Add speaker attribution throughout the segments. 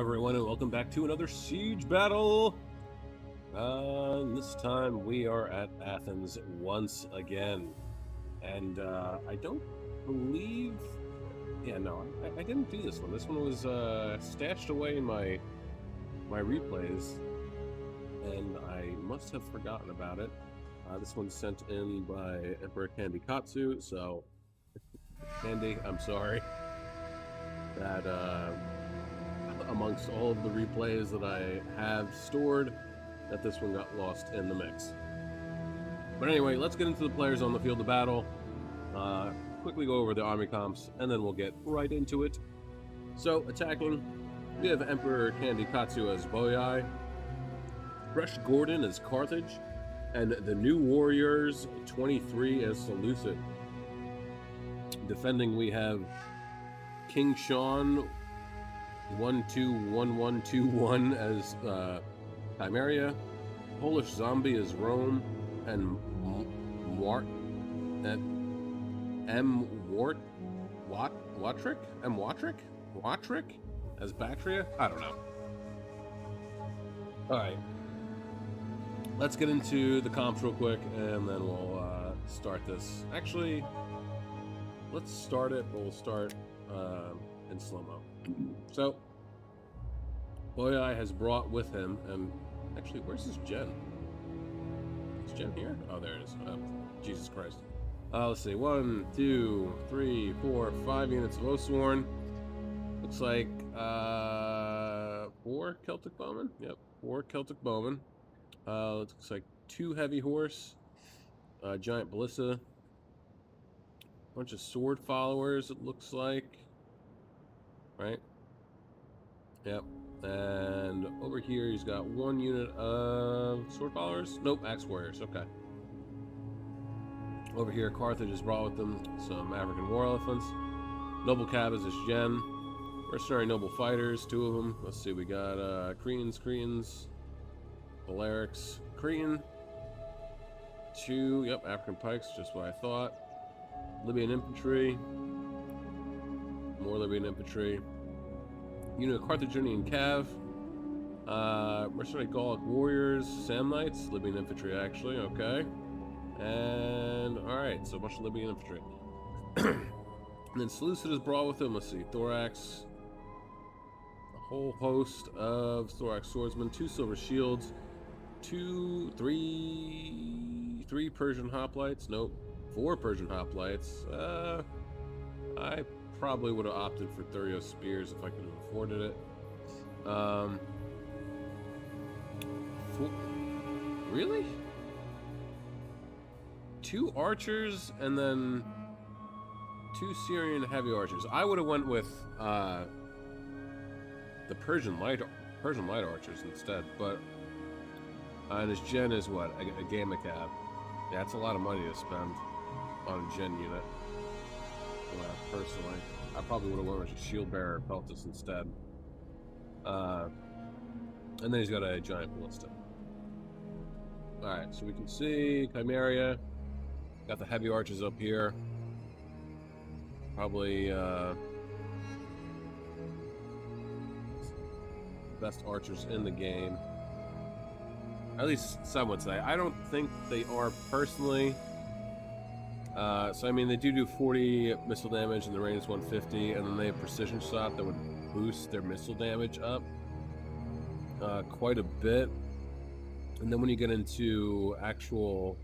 Speaker 1: everyone, and welcome back to another siege battle. This time we are at Athens once again, and I don't believe. Yeah, no, I didn't do this one. This one was stashed away in my replays, and I must have forgotten about it. This one's sent in by Emperor Candy Katsu, so Candy, I'm sorry that amongst all of the replays that I have stored, that this one got lost in the mix. But anyway, let's get into the players on the field of battle. Quickly go over the army comps, and then we'll get right into it. So, attacking, we have Emperor Candy Katsu as Boyai, Fresh Gordon as Carthage, and the New Warriors 23 as Seleucid. Defending, we have King Sean 121121 as Chimeria, Polish Zombie as Rome, and Watrick as Bactria? I don't know. Alright. Let's get into the comps real quick, and then we'll start this. Actually, let's start it, but we'll start in slow-mo. So, Boyai has brought with him, and actually, where's his gen? Is Jen here? Oh, there it is. Oh, Jesus Christ. Let's see. 1, 2, 3, 4, 5 units of Oathsworn. Looks like 4 Celtic Bowmen. Yep, 4 Celtic Bowmen. Looks like 2 Heavy Horse, Giant Ballista, bunch of Sword Followers, it looks like. Right? Yep. And over here, he's got 1 unit of Sword Followers. Nope, Axe Warriors. Okay. Over here, Carthage has brought with them some African War Elephants. Noble Cab is his gen. Mercenary Noble Fighters, 2 of them. Let's see, we got Cretans, Balearics, Cretan. 2, yep, African Pikes, just what I thought. Libyan Infantry. More Libyan Infantry. Unit of Carthaginian Cav. Mercenary Gallic Warriors. Samnites. Libyan Infantry, actually. Okay. And, alright, so a bunch of Libyan Infantry. And then Seleucid is brought with him. Let's see. Thorax. A whole host of Thorax Swordsmen. 2 Silver Shields. 3 Persian Hoplites. Nope. 4 Persian Hoplites. I probably would have opted for Thurio Spears if I could have afforded it. Really? 2 Archers and then 2 Syrian Heavy Archers. I would have went with the Persian Light Archers instead, but and his gen is what? A Gamma Cab. Yeah, that's a lot of money to spend on a gen unit. Personally, I probably would have went with a Shield Bearer Peltis instead. And then he's got a Giant Ballista. Alright, so we can see Chimeria. Got the Heavy Archers up here. Probably best archers in the game. At least some would say. I don't think they are personally. So I mean, they do 40 missile damage, and the range is 150, and then they have precision shot that would boost their missile damage up quite a bit. And then when you get into actual,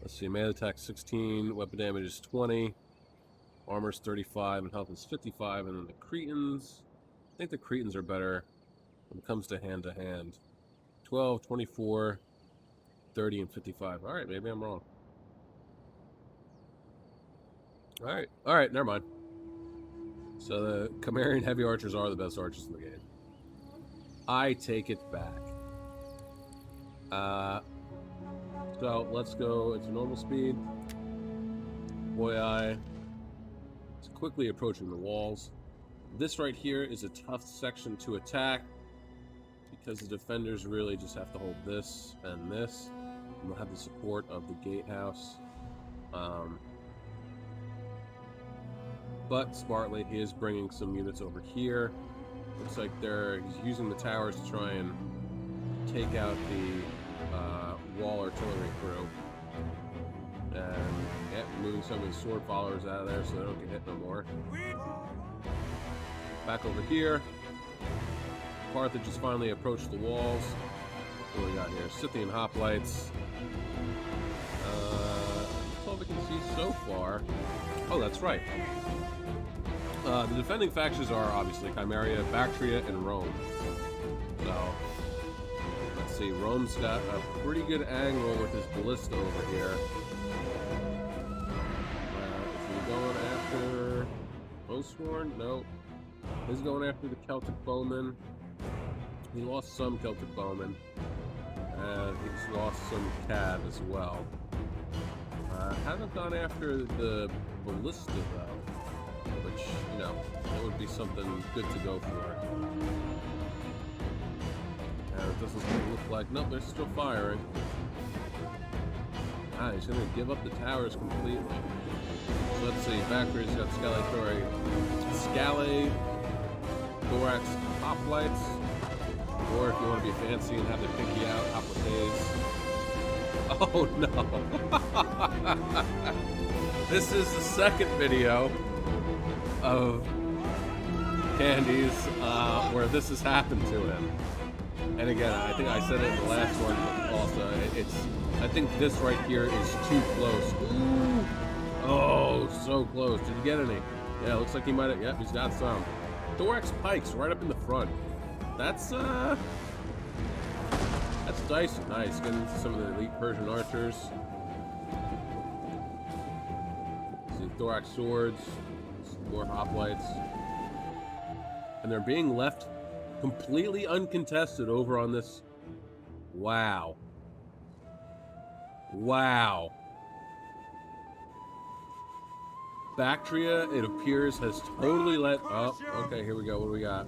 Speaker 1: let's see, melee attack 16, weapon damage is 20, armor's 35, and health is 55. And then the Cretans, I think the Cretans are better when it comes to hand. 12, 24, 30, and 55. All right, maybe I'm wrong. Alright, never mind. So the Chimerian Heavy Archers are the best archers in the game. I take it back. So let's go into normal speed. Boyai is quickly approaching the walls. This right here is a tough section to attack because the defenders really just have to hold this and this, and they'll have the support of the gatehouse. But smartly, he is bringing some units over here Looks like he's using the towers to try and take out the wall artillery crew. And yeah, moving some of his sword followers out of there so they don't get hit no more. Back over here. Carthage has finally approached the walls. What do we got here? Scythian hoplites. That's all we can see so far. Oh, that's right. The defending factions are obviously Chimeria, Bactria, and Rome. So, let's see. Rome's got a pretty good angle with his ballista over here. Is he going after Oathsworn? No. He's going after the Celtic bowmen. He lost some Celtic bowmen. And he's lost some cav as well. Haven't gone after the ballista though, which, you know, that would be something good to go for. And it doesn't look like, nope, they're still firing. He's going to give up the towers completely. So let's see, Backwards got Scale, Thorax, Hoplites, or if you want to be fancy and have the picky out, Hoplites. Oh no! This is the second video of Candy's where this has happened to him. And again, I think I said it in the last one, but also I think this right here is too close. Ooh. Oh, so close. Did you get any? Yeah, looks like he might have. Yep, he's got some. Thorax pikes right up in the front. That's dicey. Nice. Getting some of the elite Persian archers. See thorax swords, more hoplites. And they're being left completely uncontested over on this. Wow. Wow. Bactria, it appears, has totally let up. Oh, okay, here we go. What do we got?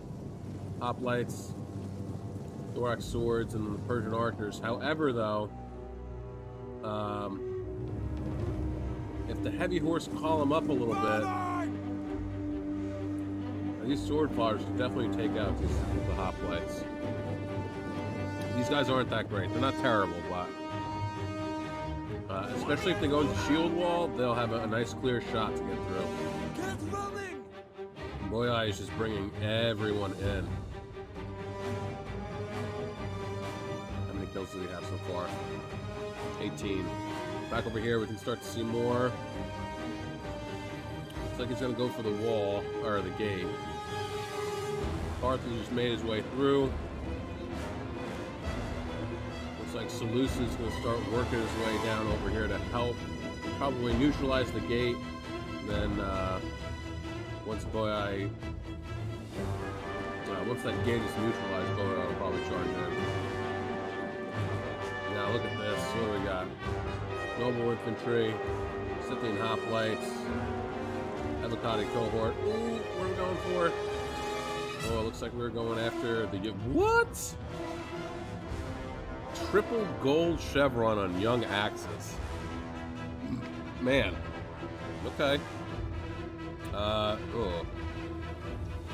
Speaker 1: Hoplites, thorax swords, and the Persian archers. However, though, if the heavy horse call them up a little bit, these sword fighters can definitely take out the hoplites. These guys aren't that great. They're not terrible, but especially if they go into shield wall, they'll have a nice clear shot to get through. Boyai is just bringing everyone in. How many kills do we have so far? 18. Back over here, we can start to see more. Looks like he's going to go for the wall, or the gate. Carthage just made his way through. Looks like Seleucus is going to start working his way down over here to help. Probably neutralize the gate. Then, once Boyai... once that gate is neutralized, Boyai will probably charge in. Now look at this. What do we got? Noble infantry, Scythian hoplites, Avocado cohort. Ooh, what are we going for? Oh, it looks like we're going after the... What? Triple gold chevron on young axes. Man. Okay. Oh.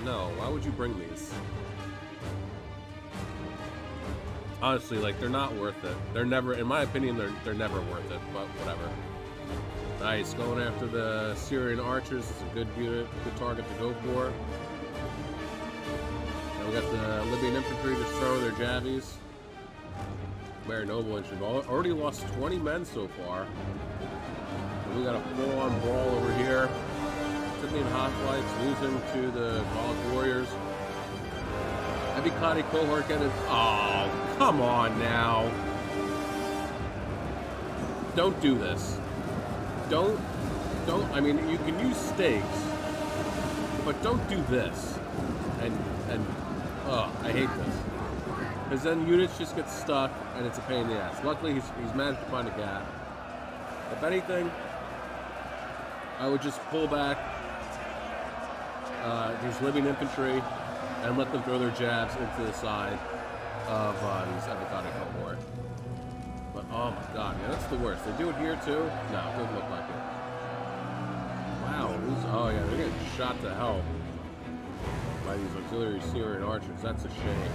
Speaker 1: No, why would you bring these? Honestly, like, they're not worth it. They're never, in my opinion, they're never worth it, but whatever. Nice, going after the Syrian archers. It's a good unit, good target to go for. And we got the Libyan infantry just throwing their jabbies. Very noble infantry. Already lost 20 men so far. And we got a full-on brawl over here. Scythian hoplites losing to the Gallic warriors. Heavy Clotty cohort getting... Oh, come on now. Don't do this. Don't, I mean, you can use stakes, but don't do this. And I hate this. Because then units just get stuck, and it's a pain in the ass. Luckily, he's managed to find a gap. If anything, I would just pull back these Libyan infantry and let them throw their jabs into the side of these Avocado cohort. But oh my god, man, that's the worst. They do it here too? No, it doesn't look like it. Wow, oh yeah, they're getting shot to hell by by these auxiliary Syrian archers. That's a shame.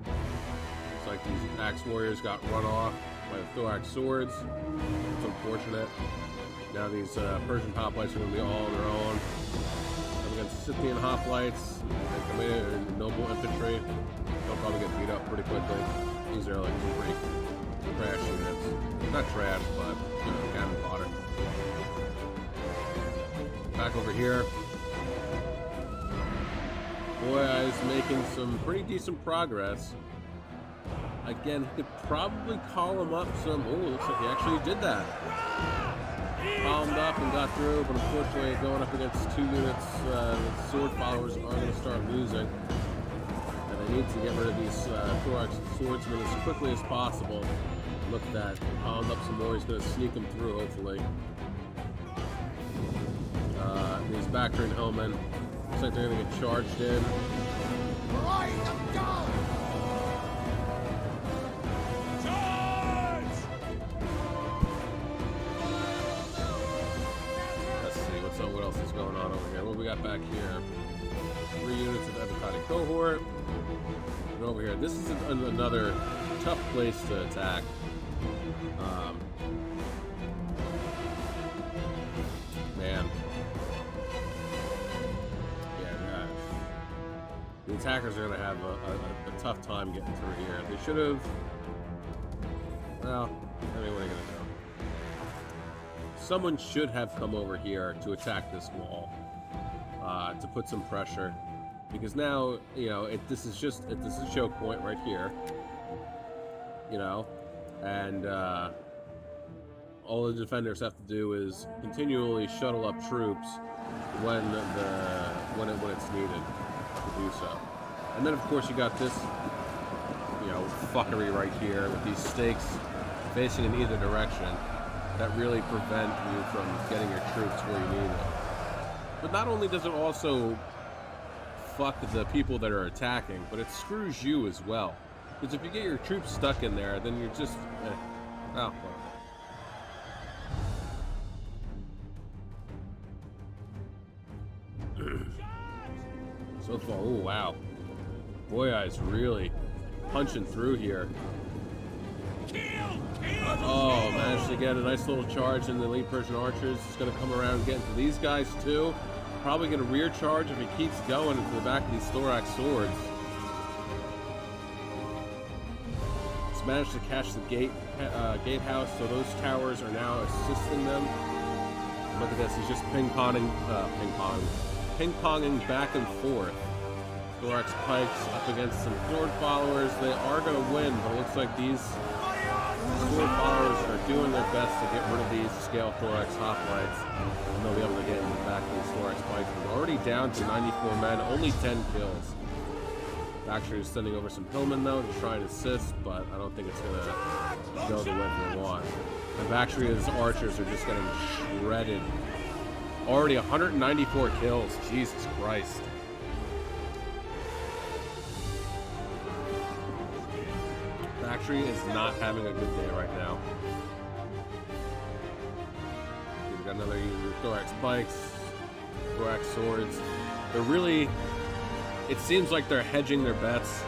Speaker 1: Looks like these axe warriors got run off by the thorax swords. It's unfortunate. Now these Persian hoplites are going to be all on their own. I'm against Scythian hoplites and Commander and noble infantry. They'll probably get beat up pretty quickly. These are like pretty trash units. Not trash, but you know, cannon fodder. Back over here. Boy, I was making some pretty decent progress. Again, he could probably column up some. Oh, looks like he actually did that. Columned up and got through, but unfortunately, going up against two units, the sword followers are going to start losing. And they need to get rid of these thorax swordsmen as quickly as possible. Look at that. Columned up some more. He's going to sneak them through, hopefully. These Bactrian hillmen. Looks like they're going to get charged in. What else is going on over here? What we got back here? 3 units of Evocati cohort. And over here, this is another tough place to attack. Man. Yeah, the attackers are going to have a tough time getting through here. They should have... Well, I mean, what are you going to do? Someone should have come over here to attack this wall, to put some pressure, because now, you know, this is a choke point right here, you know, and all the defenders have to do is continually shuttle up troops when it's needed to do so. And then of course you got this, you know, fuckery right here with these stakes facing in either direction that really prevent you from getting your troops where you need them. But not only does it also fuck the people that are attacking, but it screws you as well. Because if you get your troops stuck in there, then you're just... well. So far, oh wow. Boy, is really punching through here. Oh, managed to get a nice little charge in the elite Persian archers. He's going to come around and get into these guys too. Probably going to rear charge if he keeps going into the back of these thorax swords. He's managed to catch the gatehouse, so those towers are now assisting them. Look at this, he's just ping-ponging back and forth. Thorax pikes up against some sword followers. They are going to win, but it looks like these sword followers are doing their best to get rid of these scale thorax hoplites, and they'll be able to get in the back of these thorax pikes. We're already down to 94 men, only 10 kills. Actually, sending over some hillmen though to try and assist, but I don't think it's going to go the way they want. And Bactria's archers are just getting shredded. Already 194 kills. Jesus Christ. Bactria is not having a good day right now. We've got another unit of thorax pikes, thorax swords. They're really... It seems like they're hedging their bets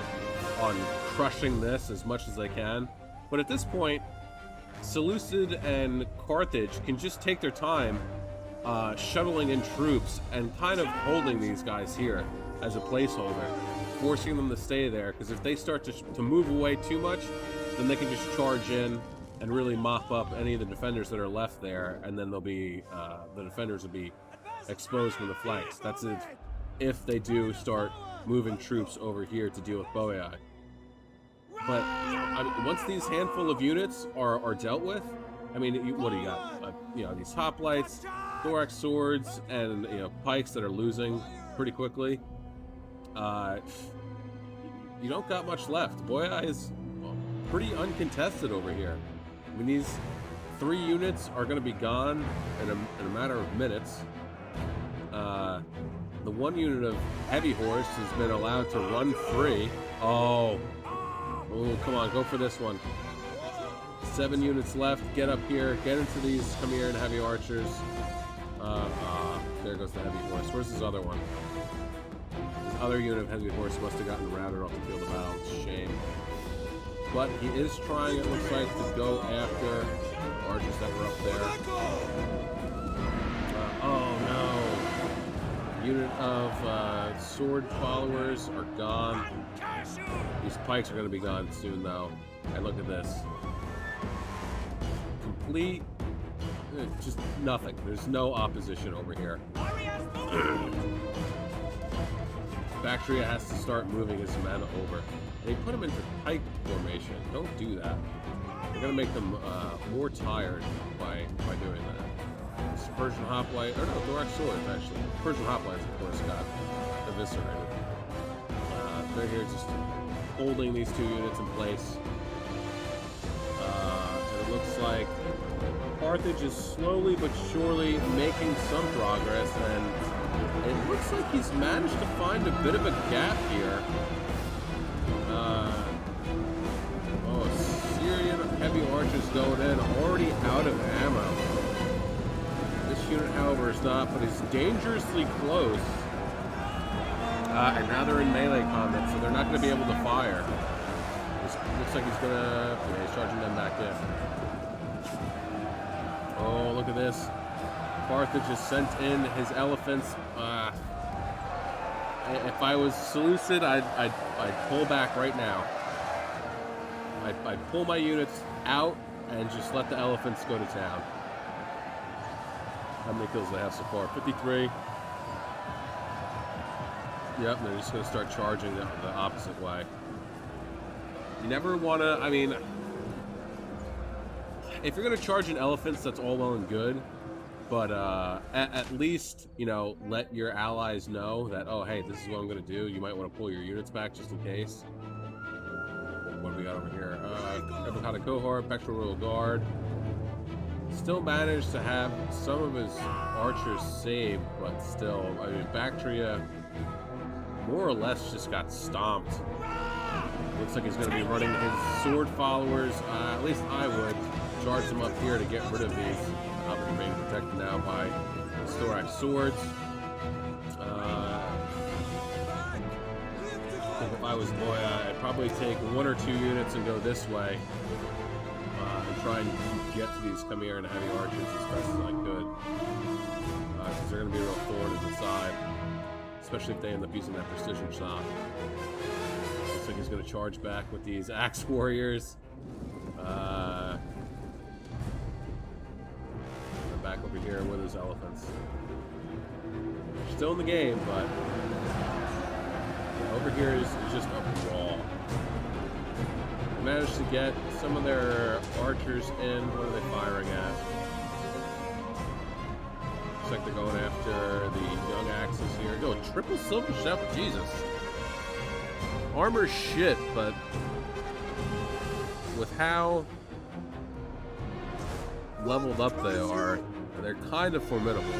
Speaker 1: on crushing this as much as they can. But at this point, Seleucid and Carthage can just take their time shuttling in troops and kind of holding these guys here as a placeholder, forcing them to stay there, because if they start to move away too much, then they can just charge in and really mop up any of the defenders that are left there, and then they'll be the defenders will be exposed from the flanks. That's if they do start moving troops over here to deal with Boii. But I mean, once these handful of units are dealt with, I mean, what do you got? You know, these hoplites, thorax swords, and you know, pikes that are losing pretty quickly. You don't got much left. Boii is pretty uncontested over here. I mean, these 3 units are going to be gone in a matter of minutes. The 1 unit of heavy horse has been allowed to run free. Oh, come on, go for this one. 7 units left. Get up here. Get into these. Come here and heavy archers. there goes the heavy horse. Where's his other one? His other unit of heavy horse must have gotten routed off the field of battle. It's a shame. But he is trying, it looks like, to go after archers that were up there. Oh no! Unit of sword followers are gone. These pikes are going to be gone soon, though. And look at this. Complete... just nothing. There's no opposition over here. Bactria has to start moving his men over. And he put them into pike formation. Don't do that. You're going to make them more tired by doing that. This Persian hoplite, or no, thorax swords actually. Persian hoplites, of course, got eviscerated. They're here just holding these two units in place. And it looks like Carthage is slowly but surely making some progress, and it looks like he's managed to find a bit of a gap here. Syrian heavy archers going in, already out of ammo. This unit, however, is not, but is dangerously close. And now they're in melee combat, so they're not going to be able to fire. Looks like he's going to... Yeah, he's charging them back in. Oh, look at this. Carthage has sent in his elephants. If I was Seleucid, I'd pull back right now. I'd pull my units out and just let the elephants go to town. How many kills do they have so far? 53. Yep, they're just going to start charging the opposite way. You never want to... I mean... If you're going to charge in elephants, that's all well and good. But at least, you know, let your allies know that, oh, hey, this is what I'm going to do. You might want to pull your units back just in case. What do we got over here? Ebukata Cohort, Pectoral Royal Guard. Still managed to have some of his archers saved, but still, I mean, Bactria more or less just got stomped. Looks like he's going to be running his sword followers. At least I would charge them up here to get rid of these. They're being protected now by thorax swords. I think if I was Boya, I'd probably take 1 or 2 units and go this way. And try and get to these Chimera and heavy archers as fast as I could. Because they're going to be a real thorn in the side. Especially if they end up using that precision shot. Looks like he's going to charge back with these axe warriors. Back over here with his elephants. They're still in the game, but over here is just a brawl. They managed to get some of their archers in. What are they firing at? Looks like they're going after the young axes here. Yo, triple silver shepherd, Jesus. Armor shit, but with how leveled up they are, they're kind of formidable.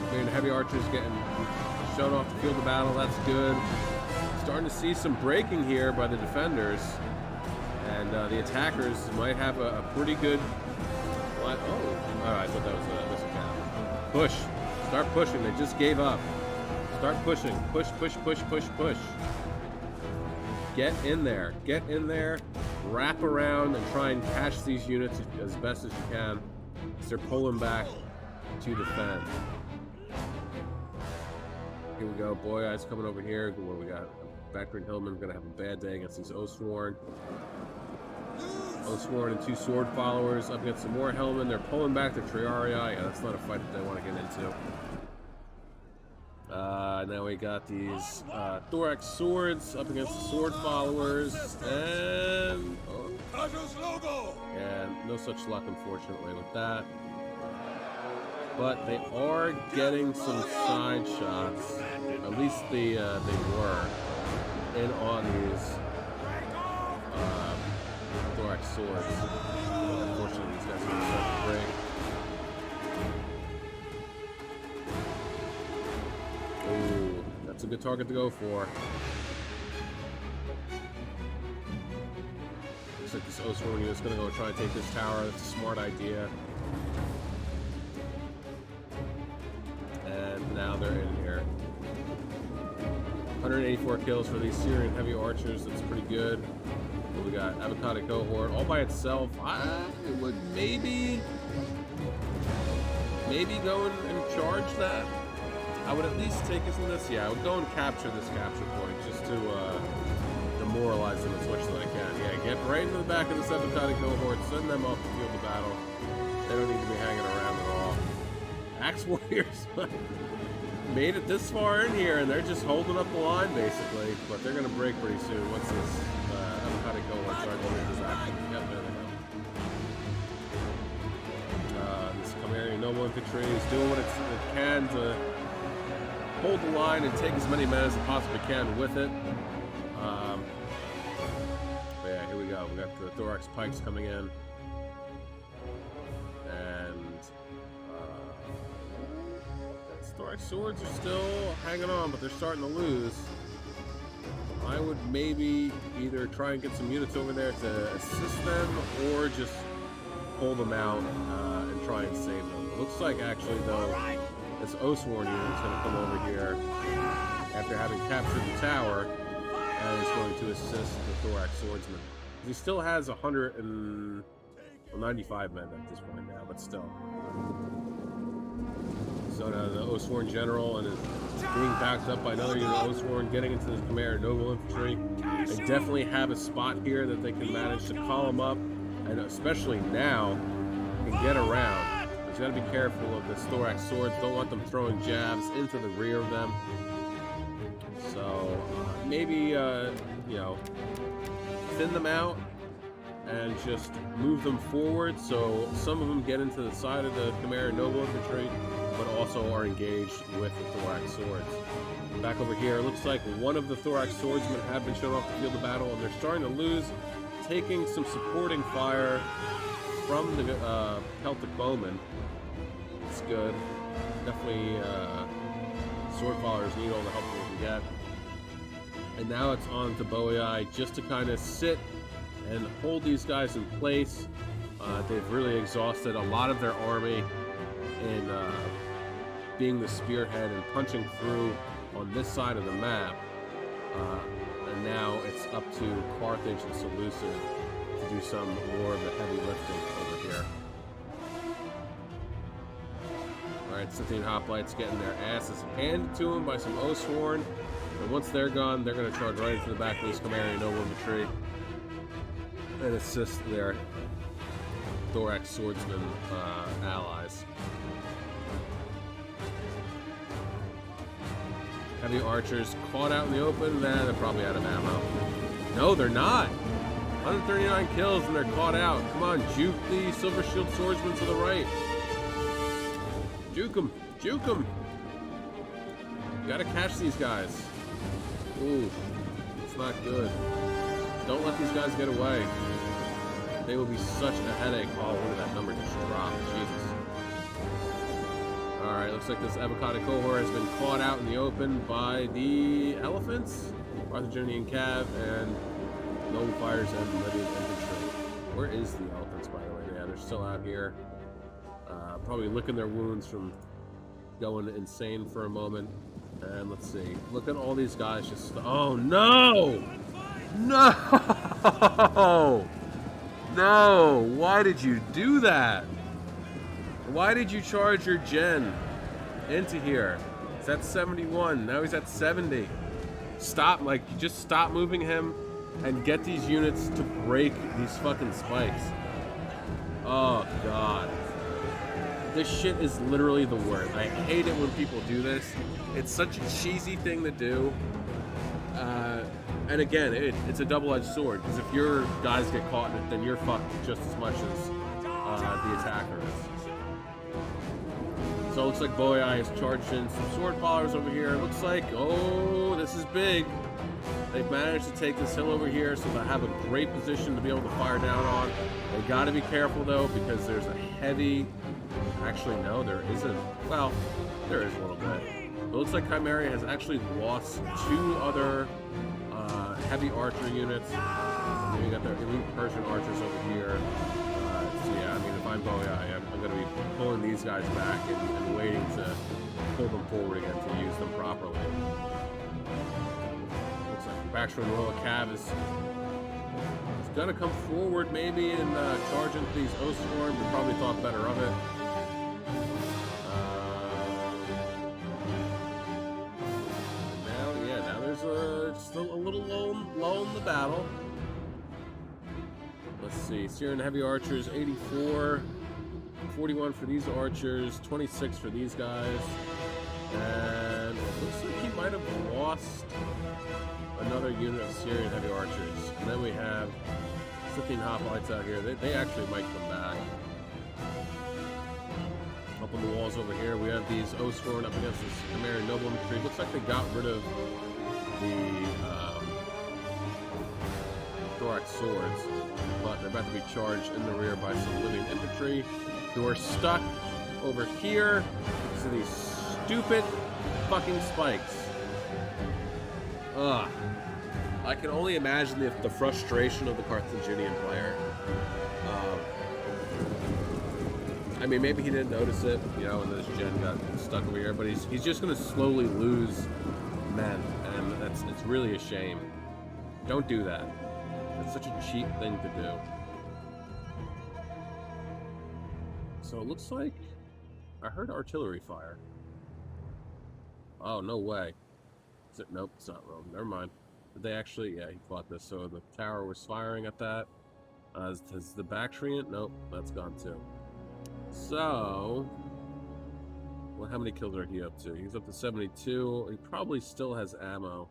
Speaker 1: I mean, heavy archers getting shown off the field of battle, that's good. Starting to see some breaking here by the defenders. And the attackers might have a pretty good... Oh, I thought that was a cap. Push. Start pushing. They just gave up. Start pushing. Push, push, push, push, push. Get in there. Get in there. Wrap around and try and catch these units as best as you can. As they're pulling back to defend. Here we go. Boy Eyes coming over here. What do we got? Bactria and Hillman going to have a bad day against these Oathsworn. Oathsworn and 2 sword followers up against some more Hillmen. They're pulling back the Triarii. Yeah, that's not a fight that they want to get into. Now we got these thorax swords up against the sword followers, and no such luck, unfortunately, with that. But they are getting some side shots. At least they were in on these thorax swords. Unfortunately, these guys are going to start to break. Ooh, that's a good target to go for. Looks like this Oathsworn unit's going to go try and take this tower. That's a smart idea. 24 kills for these Syrian heavy archers. That's pretty good. But we got avocado cohort all by itself. I would maybe go and charge that. I would at least take us in this. Yeah, I would go and capture this capture point just to demoralize them as much as I can. Yeah, get right into the back of this avocado cohort, send them off the field of battle. They don't need to be hanging around at all. Axe Warriors made it this far in here, and they're just holding up the line, basically. But they're going to break pretty soon once this avocado cohort starts to hit this action. Yep, there they go. This Chimerian Noble Infantry is doing what it can to hold the line and take as many men as it possibly can with it. But yeah, here we go. We got the Thorax Pikes coming in. And Thorax Swords are still hanging on, but they're starting to lose. I would maybe either try and get some units over there to assist them, or just pull them out and try and save them. It looks like, actually, though, this Oathsworn unit is going to come over here after having captured the tower, and is going to assist the Thorax Swordsman. He still has 195 men at this point now, but still. So now the Oathsworn General and is being backed up by another unit of Oathsworn, getting into the Chimera Noble Infantry. They definitely have a spot here that they can manage to column up, and especially now, can get around. But you got to be careful of the Thorax Swords. Don't want them throwing jabs into the rear of them. So maybe, you know, thin them out and just move them forward, so some of them get into the side of the Chimera Noble Infantry, but also are engaged with the Thorax Swords. Back over here, it looks like one of the Thorax Swordsmen have been shown off the field of battle, and they're starting to lose, taking some supporting fire from the Celtic Bowmen. It's good. Definitely sword followers need all the help they can get. And now it's on to Boei just to kind of sit and hold these guys in place. They've really exhausted a lot of their army in being the spearhead and punching through on this side of the map. And now it's up to Carthage and Seleucid to do some more of the heavy lifting over here. Alright, Scythian Hoplites getting their asses handed to them by some Oathsworn. And once they're gone, they're going to charge right into the back of this Chimerian Noble Infantry and assist their Thorax Swordsman allies. Heavy archers caught out in the open. Nah, they're probably out of ammo. No, they're not. 139 kills and they're caught out. Come on, juke the Silver Shield Swordsman to the right. Juke them. Juke them. You gotta catch these guys. Ooh, it's not good. Don't let these guys get away. They will be such a headache. Oh, look at that number just drop. Jesus. Alright, looks like this avocado cohort has been caught out in the open by the elephants, Carthaginian Cav, and Noble Fires and Libyan Infantry. Where is the elephants, by the way? Yeah, they're still out here. Probably licking their wounds from going insane for a moment. And let's see. Look at all these guys just... Oh, no! No! No! Why did you do that? Why did you charge your gen into here? He's at 71. Now he's at 70. Stop. Like, just stop moving him and get these units to break these fucking spikes. Oh, God. This shit is literally the worst. I hate it when people do this. It's such a cheesy thing to do. And again, it's a double-edged sword, because if your guys get caught in it, then you're fucked just as much as the attacker is. So it looks like Boei has charged in some sword followers over here. It looks like, oh, this is big. They've managed to take this hill over here, so they have a great position to be able to fire down on. They got to be careful, though, because there's a heavy... Actually, no, there isn't. Well, there is a little bit. It looks like Chimera has actually lost 2 other heavy archer units. And then you got their elite Persian archers over here. So yeah, I mean, if I'm Boei, I'm going to be pulling these guys back and waiting to pull them forward again to use them properly. like Backstrom Royal Cav is gonna come forward maybe and charge into these O-Storm. We probably thought better of it. Now there's still a little lull in the battle. Let's see, Syrian Heavy Archers, 84, 41 for these archers, 26 for these guys. And it looks like he might have lost another unit of Syrian Heavy Archers. And then we have Scythian Hoplites out here. They actually might come back. Up on the walls over here, we have these O-Sworn up against this Chimera Noble Infantry. Looks like they got rid of the thorax swords, but they're about to be charged in the rear by some living infantry who are stuck over here because of these stupid fucking spikes. Ugh. I can only imagine the frustration of the Carthaginian player. I mean, maybe he didn't notice it, you know, and this gen got stuck over here, but he's just going to slowly lose men, and it's really a shame. Don't do that. It's such a cheap thing to do. So it looks like I heard artillery fire. Oh, no way. Is it? Nope, it's not Rome. Never mind. Did they actually? Yeah, he fought this. So the tower was firing at that. Is the Bactrian? Nope, that's gone too. So, well, how many kills are he up to? He's up to 72. He probably still has ammo.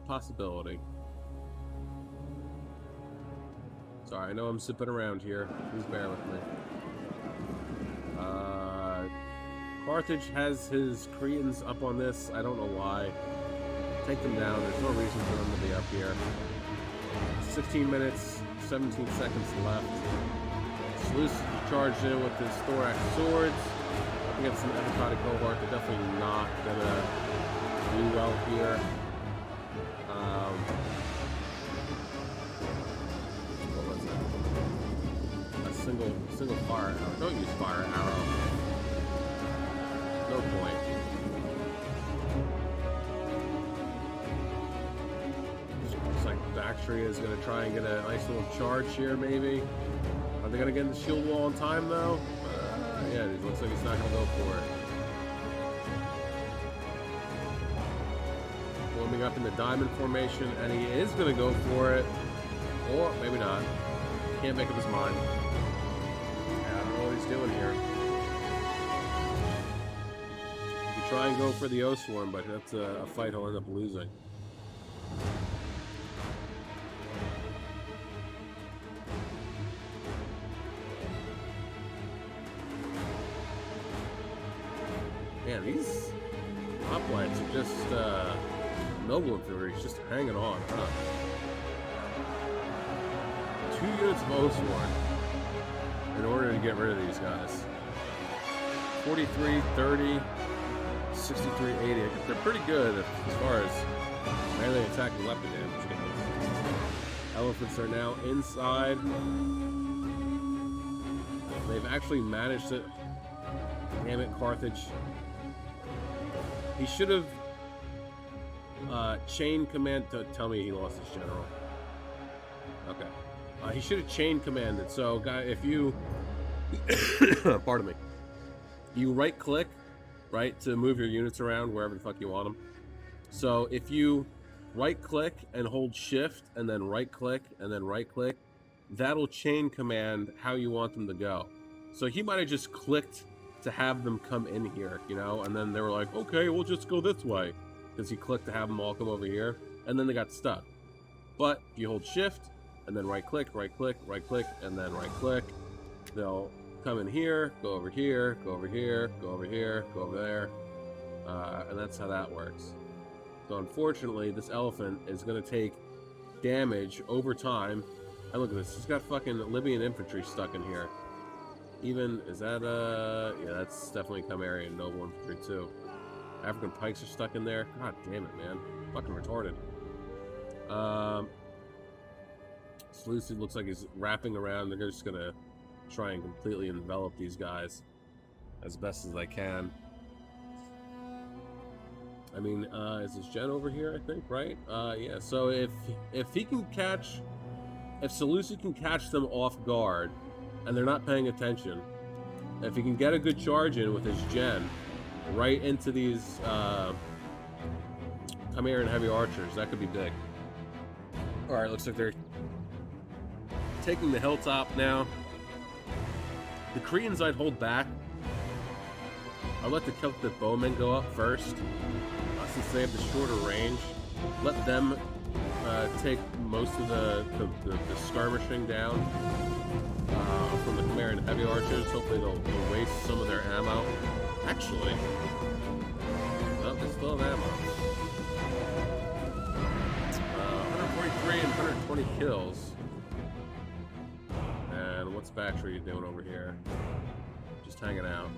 Speaker 1: Possibility. Sorry, I know I'm zipping around here. Please bear with me. Carthage has his Cretans up on this. I don't know why. Take them down. There's no reason for them to be up here. 16 minutes, 17 seconds left. Seleucus charged in with his thorax swords. Up against some Epicodic cohort. They're definitely not gonna do well here. What was that? A single fire arrow. Don't use fire arrow. No point. Looks like Bactria is going to try and get a nice little charge here, maybe. Are they going to get in the shield wall in time, though? Yeah, it looks like he's not going to go for it. Warming up in the diamond formation, and he is going to go for it. Or maybe not. Can't make up his mind. Yeah, I don't know what he's doing here. Try and go for the O-Swarm, but that's a fight he'll end up losing. Man, these hoplites are just noble infantry. He's just hanging on, huh? 2 units of O-Swarm in order to get rid of these guys. 43, 30. 63, 80. They're pretty good as far as melee attack and weapon damage goes. Elephants are now inside. They've actually managed to... Damn it, Carthage. He should have chain command to tell me he lost his general. Okay. He should have chain commanded. So, guy, if you... Pardon me. You right-click, right, to move your units around wherever the fuck you want them. So if you right-click and hold shift and then right-click and then right-click, that'll chain command how you want them to go. So he might have just clicked to have them come in here, you know, and then they were like, okay, we'll just go this way, because he clicked to have them all come over here, and then they got stuck. But if you hold shift and then right-click, right-click, right-click, and then right-click, they'll come in here, go over here, go over here, go over here, go over there, and that's how that works. So unfortunately, this elephant is going to take damage over time. And look at this, he's got fucking Libyan infantry stuck in here. Even, is that, yeah, that's definitely Chimerian noble infantry too. African pikes are stuck in there. God damn it, man. Fucking retarded. Seleucid looks like he's wrapping around. They're just going to try and completely envelop these guys as best as they can. I mean, is this Jen over here, I think, right? Yeah, so if he can catch... If Seleucid can catch them off guard, and they're not paying attention, if he can get a good charge in with his Gen, right into these Chimera and Heavy Archers, that could be big. Alright, looks like they're taking the hilltop now. The Koreans I'd hold back. I'd let the Celtic bowmen go up first, since they have the shorter range. Let them take most of the skirmishing down from the Chimera and Heavy Archers. Hopefully they'll waste some of their ammo. Actually, no, they still have ammo. 143 and 120 kills. And what's Battery doing over here? Just hanging out.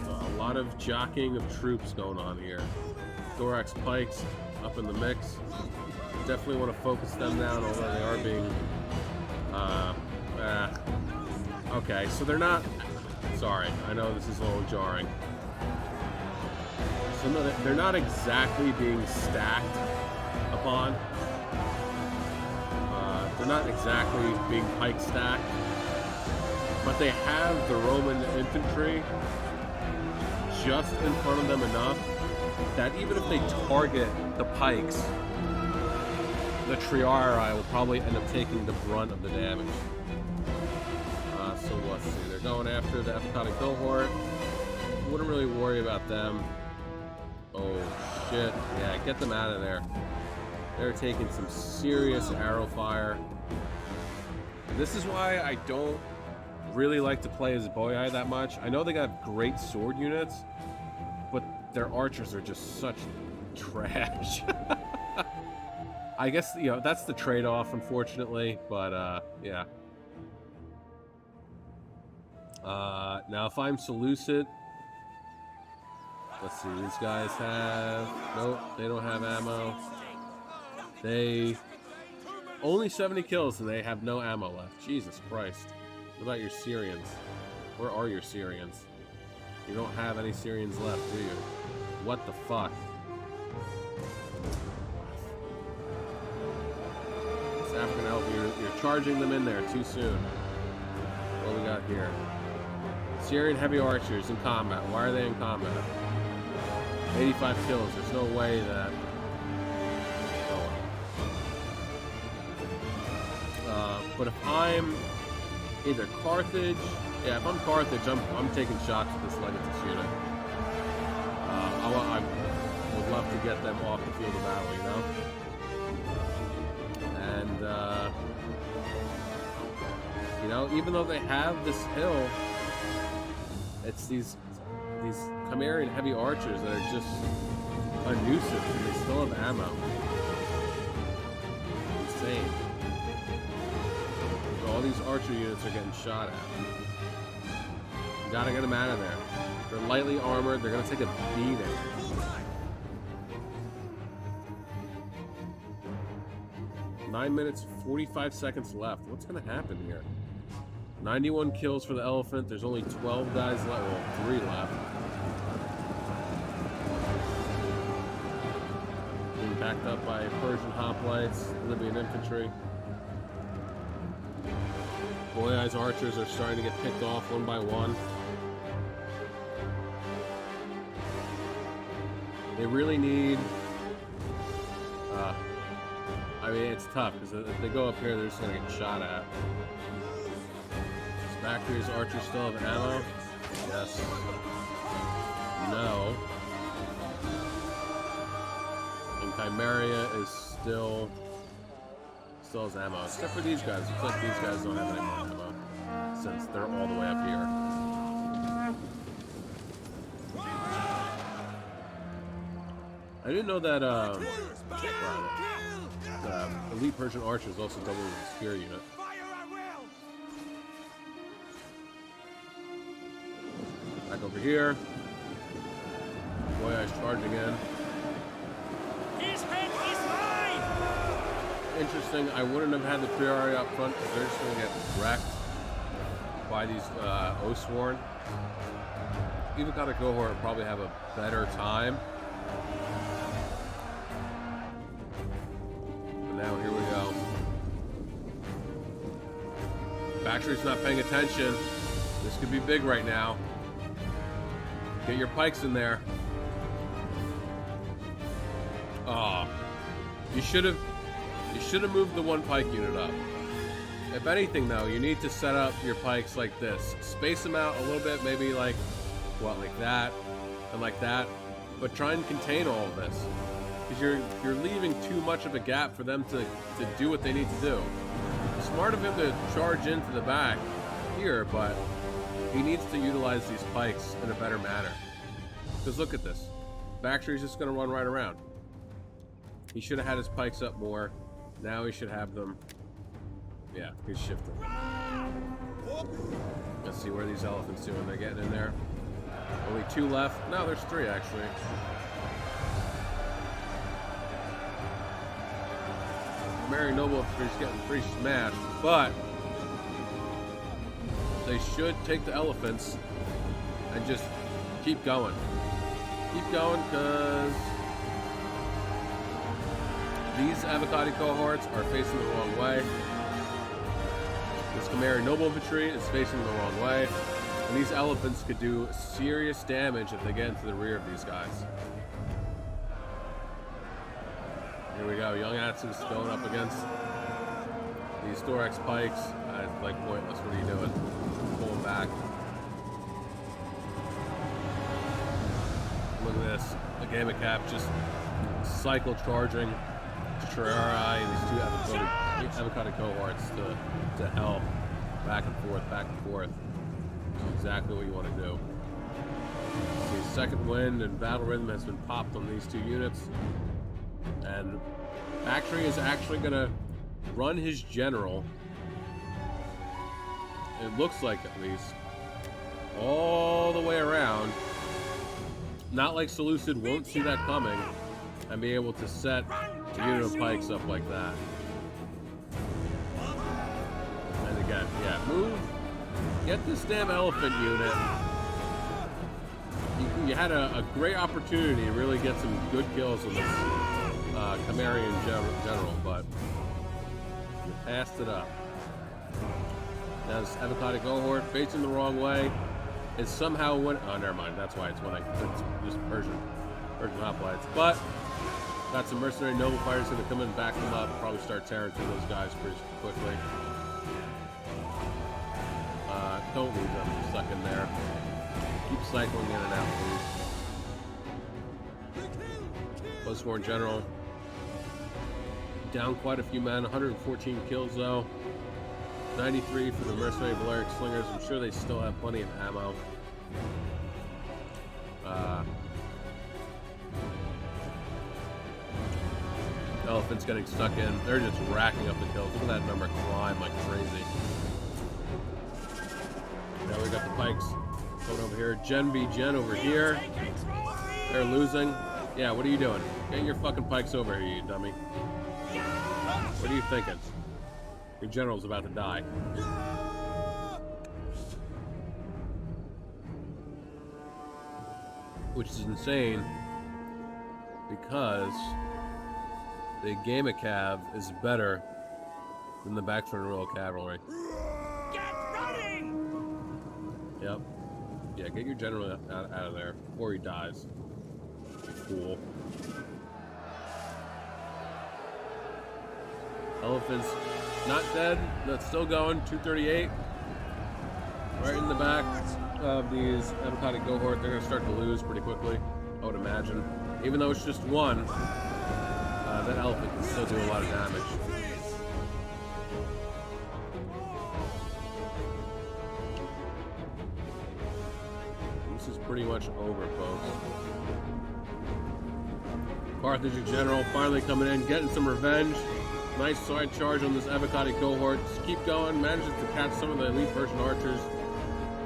Speaker 1: A lot of jockeying of troops going on here. Thorax Pikes up in the mix. Definitely want to focus them down, although they are being... okay, so they're not... Sorry, I know this is a little jarring. So no, they're not exactly being stacked upon. They're not exactly being pike stacked. But they have the Roman infantry just in front of them enough that even if they target the pikes, the Triarii will probably end up taking the brunt of the damage. So let's see, they're going after the Epiconic cohort. Wouldn't really worry about them. Oh shit, yeah, get them out of there. They're taking some serious arrow fire. This is why I don't really like to play as Boyai that much. I know they got great sword units, but their archers are just such trash. I guess, you know, that's the trade-off, unfortunately, but, yeah. Now, if I'm Seleucid, let's see, these guys have... Nope, they don't have ammo. They... Only 70 kills, and they have no ammo left. Jesus Christ. What about your Syrians? Where are your Syrians? You don't have any Syrians left, do you? What the fuck? This African elf, you're charging them in there too soon. What do we got here? Syrian heavy archers in combat. Why are they in combat? 85 kills. There's no way that... but if I'm either Carthage... Yeah, if I'm Carthage, I'm taking shots at this Legatus unit. I would love to get them off the field of battle, you know? And, you know, even though they have this hill, it's these Chimerian heavy archers that are just a nuisance, and they still have ammo. Insane. So all these archer units are getting shot at. You gotta get them out of there. They're lightly armored, they're gonna take a beating. Nine minutes, 45 seconds left. What's gonna happen here? 91 kills for the elephant. There's only 12 guys left. Well, 3 left. Being backed up by Persian hoplites, Libyan infantry. Boyai's archers are starting to get picked off one by one. They really need... I mean, it's tough, because if they go up here, they're just going to get shot at. Factory's archers still have ammo? Yes. No. And Chimeria is still has ammo, except for these guys. Looks like these guys don't have any more ammo, since they're all the way up here. I didn't know that, elite Persian archers also double the spear unit. Back over here. Boyai's charging in.
Speaker 2: His head is mine!
Speaker 1: Interesting, I wouldn't have had the Priori up front because they're just going to get wrecked. by these Oathsworn. Even got a cohort would probably have a better time. But now here we go. Factory's not paying attention. This could be big right now. Get your pikes in there. Oh, you should have moved the one pike unit up. If anything, though, you need to set up your pikes like this. Space them out a little bit, maybe like, what, like that, and like that. But try and contain all of this. Because you're leaving too much of a gap for them to do what they need to do. Smart of him to charge into the back here, but he needs to utilize these pikes in a better manner. Because look at this. Factory's just going to run right around. He should have had his pikes up more. Now he should have them. Yeah, he's shifting. Let's see where these elephants doing. They're getting in there. Only 2 left. No, there's 3 actually. Mary Noble is getting pretty smashed, but they should take the elephants and just keep going. Keep going, because these avocado cohorts are facing the wrong way. This Khmer Noble Infantry is facing the wrong way. And these elephants could do serious damage if they get into the rear of these guys. Here we go. Young Athens going up against these thorax pikes. It's like pointless. What are you doing? Pull them back. Look at this. The Gamma Cap just cycle charging Terrari and these 2 avocado cohorts to hell. Back and forth, back and forth. Which is exactly what you want to do. The second wind and battle rhythm has been popped on these 2 units. And Factory is actually going to run his general, it looks like at least, all the way around. Not like Seleucid won't see that coming and be able to set the unit of pikes up like that. And again, yeah, move. Get this damn elephant unit. You had a great opportunity to really get some good kills on this Khmerian general, but you passed it up. Now this avocado cohort facing the wrong way. It somehow went. Oh, never mind. That's why it's just Persian hoplites. But got some mercenary noble fighters going to come in and back them up. Probably start tearing through those guys pretty quickly. Don't leave them stuck in there. Keep cycling in and out, please. Oathsworn General down quite a few men. 114 kills though. 93 for the mercenary Valeric slingers. I'm sure they still have plenty of ammo. Elephants getting stuck in. They're just racking up the kills. Look at that number climb like crazy. Now we got the pikes going over here. Gen v Gen over here. They're losing. Yeah, what are you doing? Get your fucking pikes over here, you dummy. What are you thinking? Your general's about to die. Which is insane because the Gamma Cav is better than the Backstreet Royal Cavalry.
Speaker 2: Get running!
Speaker 1: Yep. Yeah, get your general out of there before he dies. You fool. Elephants not dead, but still going. 238. Right in the back of these avocado cohort. They're going to start to lose pretty quickly, I would imagine. Even though it's just one, that elephant can still do a lot of damage. This is pretty much over, folks. Carthage General finally coming in, getting some revenge. Nice side charge on this avocado cohort. Just keep going. Manages to catch some of the elite Persian archers.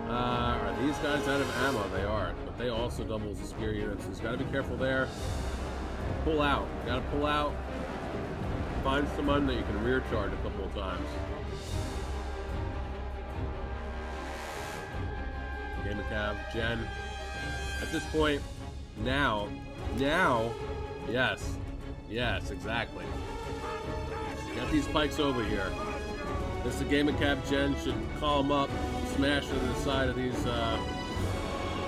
Speaker 1: Are these guys out of ammo? They are, but they also double the spear units. So he's got to be careful there. Pull out. Got to pull out. Find someone that you can rear charge a couple of times. Cav Gen. At this point, now, yes, exactly. Get these pikes over here. This Game of Cav Gen should call them up, smash into the side of these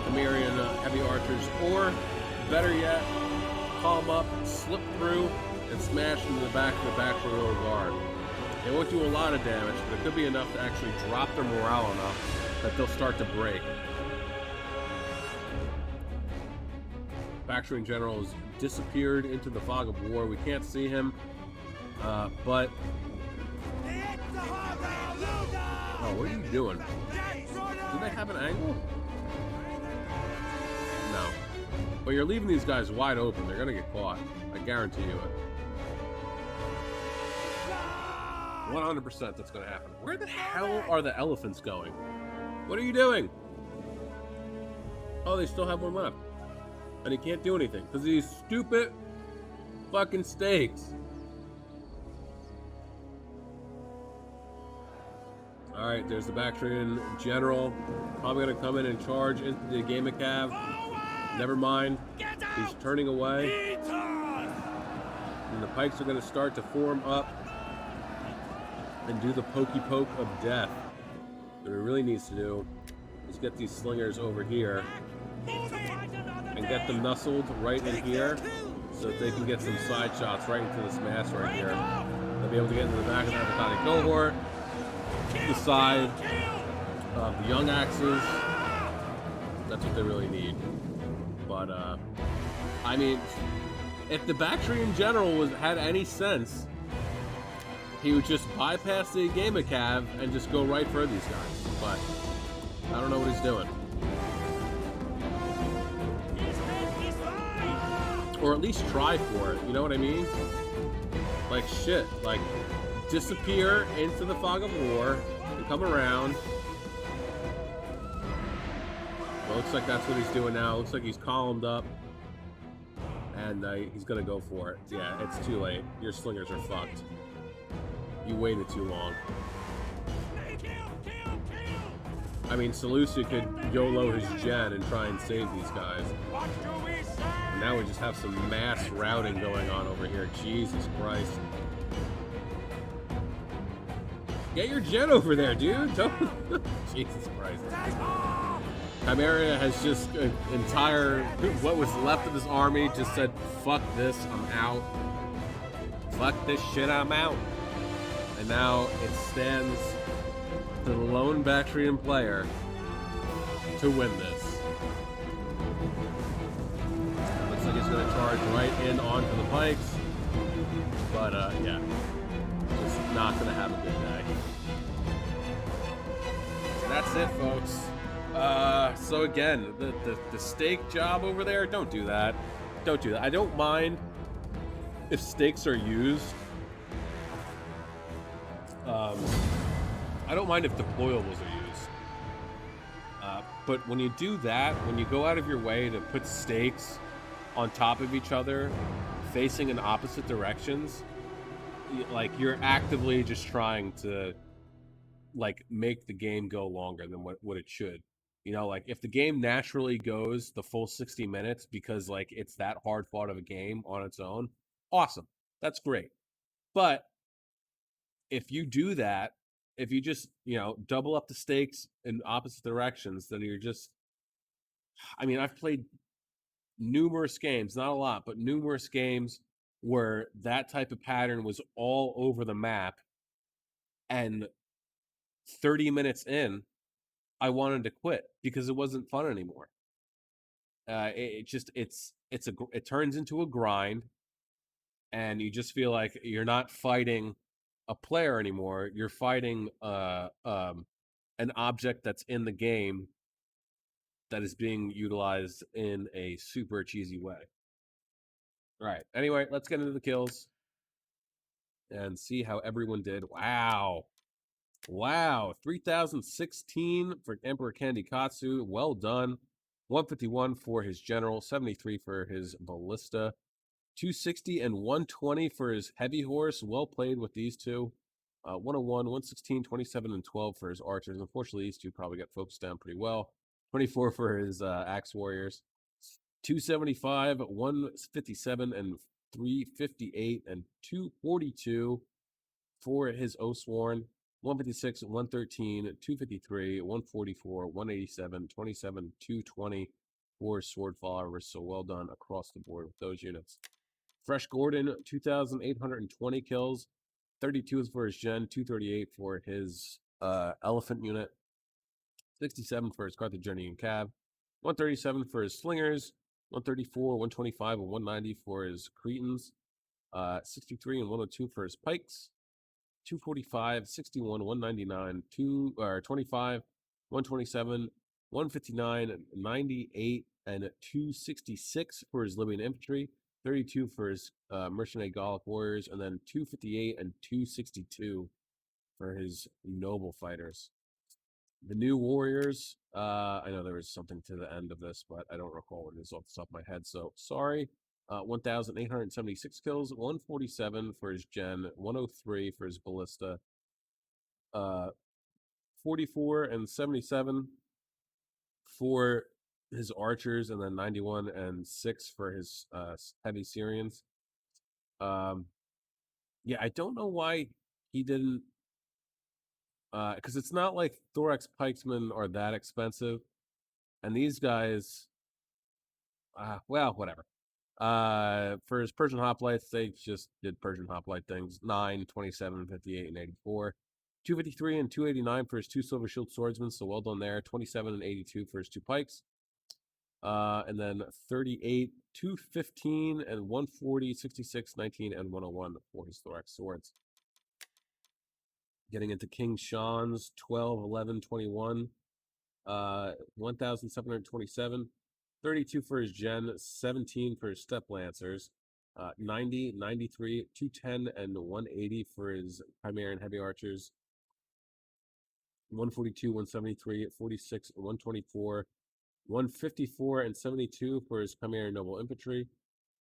Speaker 1: Chimerian heavy archers, or better yet, call them up, slip through, and smash into the back of the back row guard. It won't do a lot of damage, but it could be enough to actually drop their morale enough that they'll start to break. Factoring General has disappeared into the fog of war. We can't see him, but... Oh, what are you doing? Do they have an angle? No. But you're leaving these guys wide open. They're going to get caught. I guarantee you it. 100% that's going to happen. Where the hell are the elephants going? What are you doing? Oh, they still have one left. And he can't do anything because of these stupid fucking stakes. Alright, there's the Bactrian General. Probably going to come in and charge into the Game of Cav. Never mind. He's turning away. And the pikes are going to start to form up and do the pokey poke of death. What it really needs to do is get these slingers over here and get them nuzzled right in here so that they can get some side shots right into this mass right here. They'll be able to get into the back of the Avocado cohort, the side of the young axes. That's what they really need. But, I mean, if the Bactrian General had any sense, he would just bypass the Game of Cav and just go right for these guys. But I don't know what he's doing. Or at least try for it, you know what I mean? Like shit, like disappear into the fog of war and come around. Well, looks like that's what he's doing now. Looks like he's columned up. And he's gonna go for it. Yeah, it's too late. Your slingers are fucked. You waited too long. I mean, Seleucia could YOLO his gen and try and save these guys. And now we just have some mass routing going on over here. Jesus Christ. Get your gen over there, dude. Don't... Jesus Christ. Chimeria has just entire... What was left of his army just said, fuck this, I'm out. Fuck this shit, I'm out. And now it stands to the lone Bactrian player to win this. Looks like he's going to charge right in onto the pikes. But, yeah. Just not going to have a good day. That's it, folks. So again, the stake job over there, don't do that. Don't do that. I don't mind if stakes are used. I don't mind if deployables are used. But when you do that, when you go out of your way to put stakes on top of each other, facing in opposite directions, like you're actively just trying to like make the game go longer than what it should. You know, like if the game naturally goes the full 60 minutes because like it's that hard fought of a game on its own, awesome. That's great. But if you do that, if you just, you know, double up the stakes in opposite directions, then you're just, I mean, I've played numerous games, not a lot, but numerous games where that type of pattern was all over the map, and 30 minutes in, I wanted to quit because it wasn't fun anymore. It turns into a grind, and you just feel like you're not fighting a player anymore. You're fighting an object that's in the game that is being utilized in a super cheesy way. All right. Anyway, let's get into the kills and see how everyone did. Wow. 3,016 for Emperor Candy Katsu. Well done. 151 for his general. 73 for his ballista. 260 and 120 for his heavy horse. Well played with these two. 101, 116, 27, and 12 for his archers. Unfortunately, these two probably got focused down pretty well. 24 for his Axe Warriors. 275, 157, and 358, and 242 for his Oathsworn. 156, 113, 253, 144, 187, 27, 220 for sword followers. So well done across the board with those units. Fresh Gordon, 2,820 kills. 32 is for his Gen, 238 for his Elephant unit. 67 for his Carthaginian Cav. 137 for his Slingers. 134, 125, and 190 for his Cretans. 63 and 102 for his Pikes. 245, 61, 199, 25, 127, 159, 98, and 266 for his Libyan infantry, 32 for his mercenary Gallic warriors, and then 258 and 262 for his noble fighters. The new warriors, I know there was something to the end of this, but I don't recall what it is off the top of my head, so sorry. 1,876 kills, 147 for his Gen, 103 for his Ballista, 44 and 77 for his Archers, and then 91 and 6 for his Heavy Syrians. Yeah, I don't know why he didn't, because it's not like Thorax Pikesmen are that expensive, and these guys, well, whatever. For his Persian Hoplites, they just did Persian Hoplite things. 9, 27, 58, and 84. 253 and 289 for his 2 Silver Shield Swordsmen, so well done there. 27 and 82 for his 2 Pikes. And then 38, 215, and 140, 66, 19, and 101 for his Thorax Swords. Getting into King Sean's 12, 11, 21. 1,727. 32 for his Gen, 17 for his Step Lancers, 90, 93, 210, and 180 for his Chimera and Heavy Archers, 142, 173, 46, 124, 154, and 72 for his Chimera and Noble Infantry,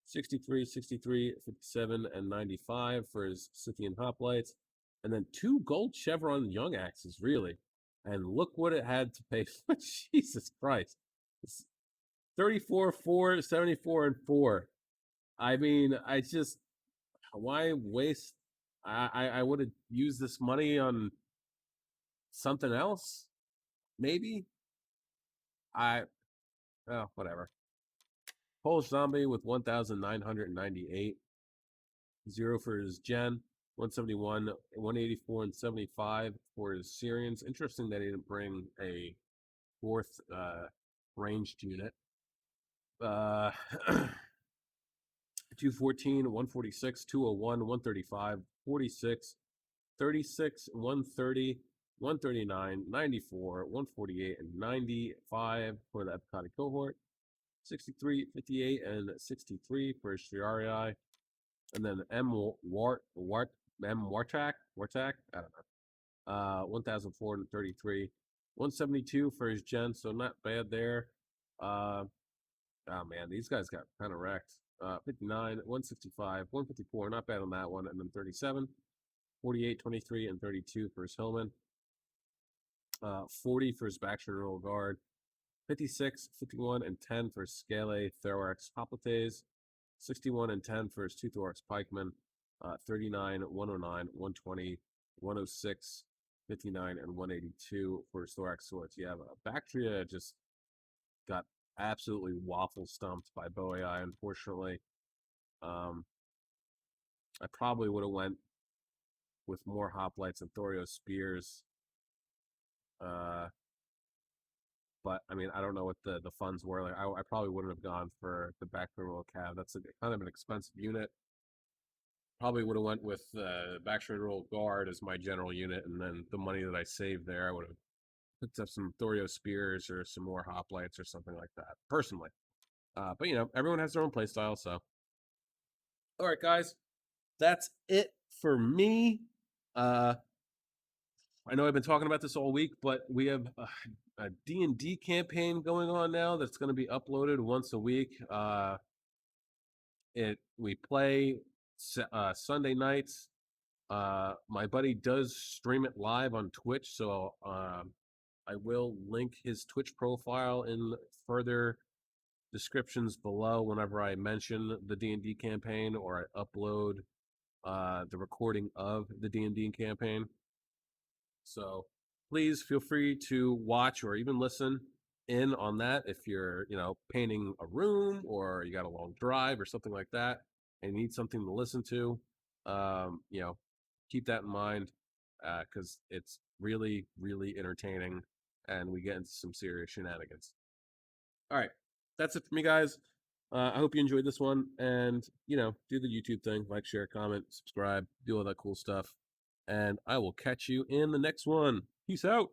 Speaker 1: 63, 63, 57, and 95 for his Scythian Hoplites, and then 2 gold chevron young axes, really. And look what it had to pay for. Jesus Christ. 34, 4, 74, and 4. I mean, I just, why waste? I would have used this money on something else, maybe. Whatever. Polish Zombie with 1,998. 0 for his Gen, 171, 184, and 75 for his Syrians. Interesting that he didn't bring a 4th ranged unit. 214, 146, 201, 135, 46, 36, 130, 139, 94, 148, and 95 for the Epcoti cohort. 63, 58, and 63 for his Triarii. And then Wartak, I don't know. 1,433. 172 for his Gen, so not bad there. Oh man, these guys got kind of wrecked. 59, 165, 154, not bad on that one. And then 37, 48, 23, and 32 for his Hillman. 40 for his Baxter Royal Guard. 56, 51, and 10 for Scale Thorax Hoplites. 61 and 10 for his 2 Thorax Pikemen. 39, 109, 120, 106, 59, and 182 for his Thorax Swords. Yeah, Bactria just got absolutely waffle stumped by Bow AI, unfortunately. I probably would have went with more Hoplites and Thorio Spears. But I mean, I don't know what the funds were. Like, I probably wouldn't have gone for the back row Cav. That's kind of an expensive unit. Probably would have went with Baxter Royal Guard as my general unit, and then the money that I saved there, I would have picked up some Thorio Spears or some more Hoplites or something like that, personally. But you know, everyone has their own playstyle, so. All right, guys, that's it for me. I know I've been talking about this all week, but we have a D&D campaign going on now that's going to be uploaded once a week. We play Sunday nights. My buddy does stream it live on Twitch, so I will link his Twitch profile in further descriptions below whenever I mention the D&D campaign or I upload the recording of the D&D campaign. So please feel free to watch or even listen in on that if you're, painting a room or you got a long drive or something like that and need something to listen to. Keep that in mind because it's really, really entertaining and we get into some serious shenanigans. All right, that's it for me, guys. I hope you enjoyed this one and, do the YouTube thing, like, share, comment, subscribe, do all that cool stuff. And I will catch you in the next one. Peace out.